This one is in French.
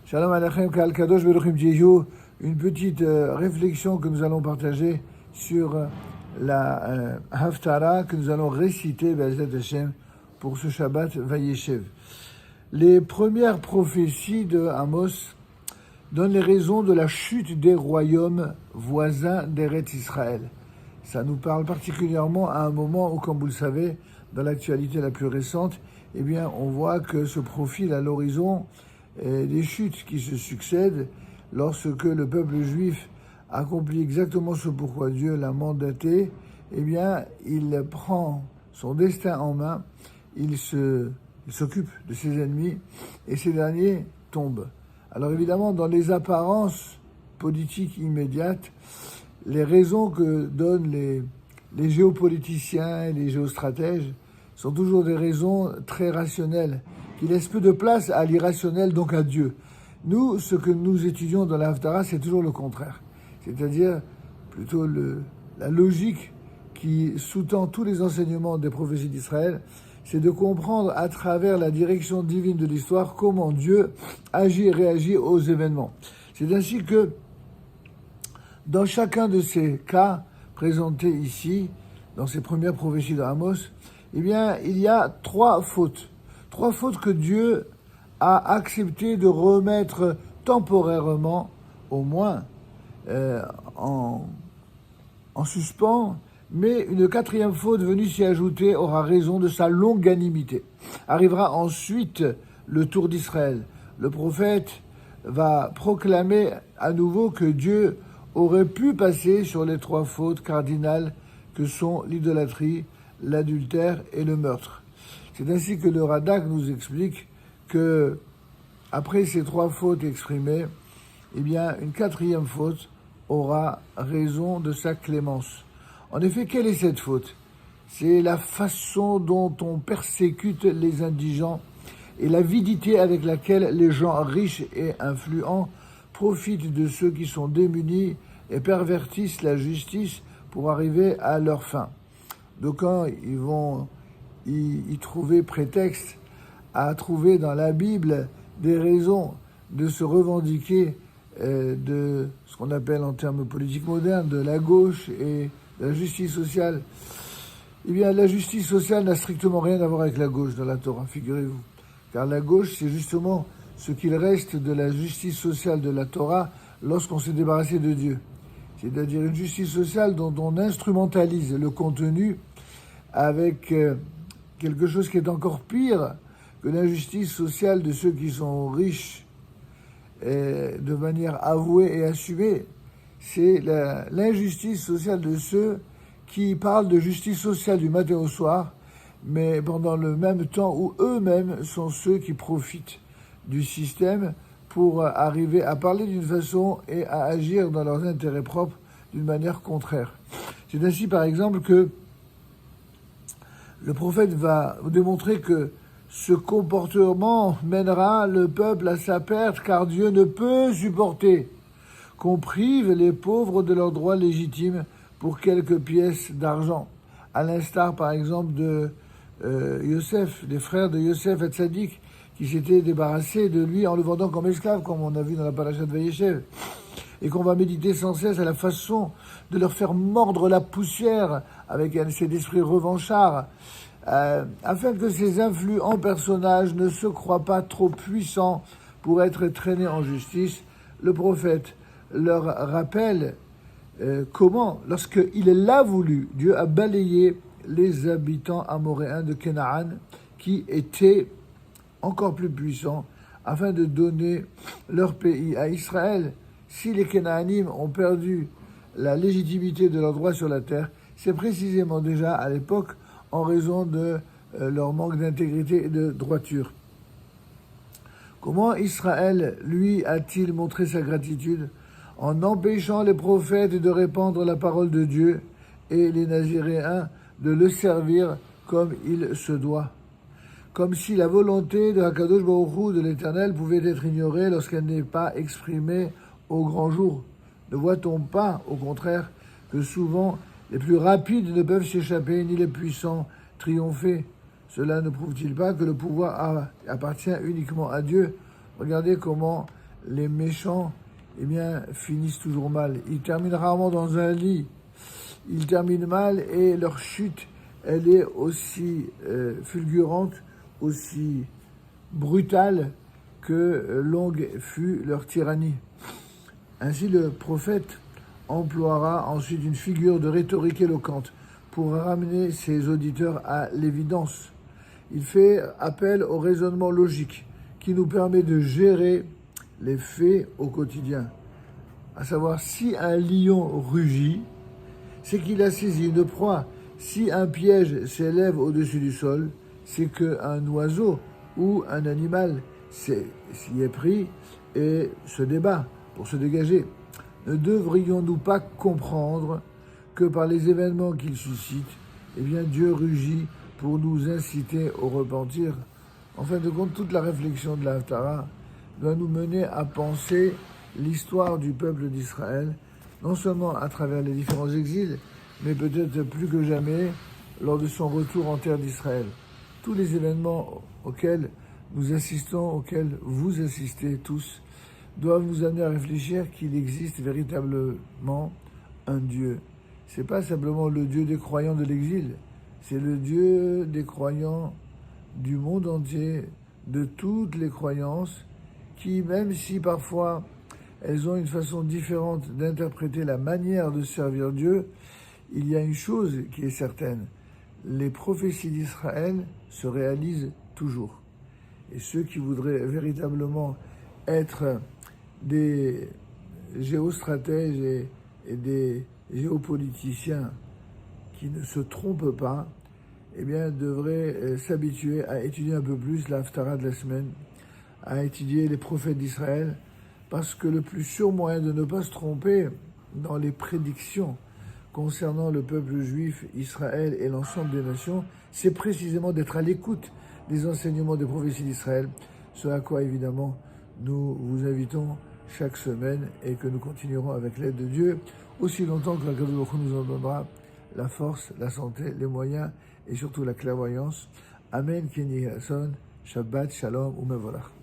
Shalom Aleichem, Kal Kadosh Beruchim Jehu, une petite réflexion que nous allons partager sur la Haftara que nous allons réciter Be'ezrat Hashem pour ce Shabbat Vayeshev. Les premières prophéties de Amos donnent les raisons de la chute des royaumes voisins d'Eretz Israël. Ça nous parle particulièrement à un moment où, comme vous le savez, dans l'actualité la plus récente, eh bien, on voit que se profile à l'horizon des chutes qui se succèdent lorsque le peuple juif accomplit exactement ce pourquoi Dieu l'a mandaté. Eh bien, il prend son destin en main, il s'occupe de ses ennemis et ces derniers tombent. Alors évidemment, dans les apparences politiques immédiates, les raisons que donnent les géopoliticiens et les géostratèges sont toujours des raisons très rationnelles, qui laissent peu de place à l'irrationnel, donc à Dieu. Nous, ce que nous étudions dans la Haftara, c'est toujours le contraire. C'est-à-dire plutôt la logique qui sous-tend tous les enseignements des prophéties d'Israël, c'est de comprendre à travers la direction divine de l'histoire comment Dieu agit et réagit aux événements. C'est ainsi que dans chacun de ces cas présentés ici, dans ces premières prophéties d'Amos, eh bien, il y a trois fautes que Dieu a accepté de remettre temporairement, au moins, en suspens, mais une quatrième faute venue s'y ajouter aura raison de sa longanimité. Arrivera ensuite le tour d'Israël. Le prophète va proclamer à nouveau que Dieu aurait pu passer sur les trois fautes cardinales que sont l'idolâtrie, l'adultère et le meurtre. C'est ainsi que le Radak nous explique que, après ces trois fautes exprimées, eh bien, une quatrième faute aura raison de sa clémence. En effet, quelle est cette faute ? C'est la façon dont on persécute les indigents et l'avidité avec laquelle les gens riches et influents profitent de ceux qui sont démunis et pervertissent la justice pour arriver à leur fin. D'aucuns, ils vont y trouver prétexte à trouver dans la Bible des raisons de se revendiquer de ce qu'on appelle en termes politiques modernes de la gauche et de la justice sociale. Eh bien, la justice sociale n'a strictement rien à voir avec la gauche dans la Torah, figurez-vous. Car la gauche, c'est justement ce qu'il reste de la justice sociale de la Torah lorsqu'on s'est débarrassé de Dieu. C'est-à-dire une justice sociale dont on instrumentalise le contenu avec quelque chose qui est encore pire que l'injustice sociale de ceux qui sont riches de manière avouée et assumée. C'est l'injustice sociale de ceux qui parlent de justice sociale du matin au soir, mais pendant le même temps où eux-mêmes sont ceux qui profitent du système pour arriver à parler d'une façon et à agir dans leurs intérêts propres d'une manière contraire. C'est ainsi, par exemple, que le prophète va démontrer que ce comportement mènera le peuple à sa perte, car Dieu ne peut supporter qu'on prive les pauvres de leurs droits légitimes pour quelques pièces d'argent. À l'instar, par exemple, de Yosef, des frères de Yosef et Tzadik, qui s'étaient débarrassés de lui en le vendant comme esclave, comme on a vu dans la paracha de Vayeshev, et qu'on va méditer sans cesse à la façon de leur faire mordre la poussière avec un cet esprit revanchard, afin que ces influents personnages ne se croient pas trop puissants pour être traînés en justice. Le prophète leur rappelle comment, lorsqu'il l'a voulu, Dieu a balayé les habitants amoréens de Canaan qui étaient encore plus puissants afin de donner leur pays à Israël. Si les Canaanim ont perdu la légitimité de leur droit sur la terre, c'est précisément déjà à l'époque en raison de leur manque d'intégrité et de droiture. Comment Israël, lui, a-t-il montré sa gratitude ? En empêchant les prophètes de répandre la parole de Dieu et les Naziréens de le servir comme il se doit. Comme si la volonté de Hakadosh Baruch Hu, de l'Éternel, pouvait être ignorée lorsqu'elle n'est pas exprimée au grand jour. Ne voit-on pas, au contraire, que souvent les plus rapides ne peuvent s'échapper, ni les puissants triompher ? Cela ne prouve-t-il pas que le pouvoir appartient uniquement à Dieu ? Regardez comment les méchants, eh bien, finissent toujours mal. Ils terminent rarement dans un lit. Ils terminent mal et leur chute, elle est aussi fulgurante, aussi brutale que longue fut leur tyrannie. Ainsi, le prophète emploiera ensuite une figure de rhétorique éloquente pour ramener ses auditeurs à l'évidence. Il fait appel au raisonnement logique qui nous permet de gérer les faits au quotidien. À savoir, si un lion rugit, c'est qu'il a saisi une proie. Si un piège s'élève au-dessus du sol, c'est qu'un oiseau ou un animal s'y est pris et se débat pour se dégager. Ne devrions-nous pas comprendre que par les événements qu'il suscite, eh bien Dieu rugit pour nous inciter au repentir? En fin de compte, toute la réflexion de la Haftara doit nous mener à penser l'histoire du peuple d'Israël, non seulement à travers les différents exils, mais peut-être plus que jamais lors de son retour en terre d'Israël. Tous les événements auxquels nous assistons, auxquels vous assistez tous, doivent nous amener à réfléchir qu'il existe véritablement un Dieu. C'est pas simplement le Dieu des croyants de l'exil, c'est le Dieu des croyants du monde entier, de toutes les croyances, qui, même si parfois elles ont une façon différente d'interpréter la manière de servir Dieu, il y a une chose qui est certaine, les prophéties d'Israël se réalisent toujours. Et ceux qui voudraient véritablement être des géostratèges et des géopoliticiens qui ne se trompent pas, eh bien, devraient s'habituer à étudier un peu plus la Haftara de la semaine, à étudier les prophètes d'Israël, parce que le plus sûr moyen de ne pas se tromper dans les prédictions concernant le peuple juif, Israël et l'ensemble des nations, c'est précisément d'être à l'écoute des enseignements des prophéties d'Israël, ce à quoi évidemment nous vous invitons chaque semaine et que nous continuerons avec l'aide de Dieu aussi longtemps que l'Akadosh Baruch Hu nous en donnera la force, la santé, les moyens et surtout la clairvoyance. Amen, Kenny Hasson, Shabbat, Shalom, Umevolach.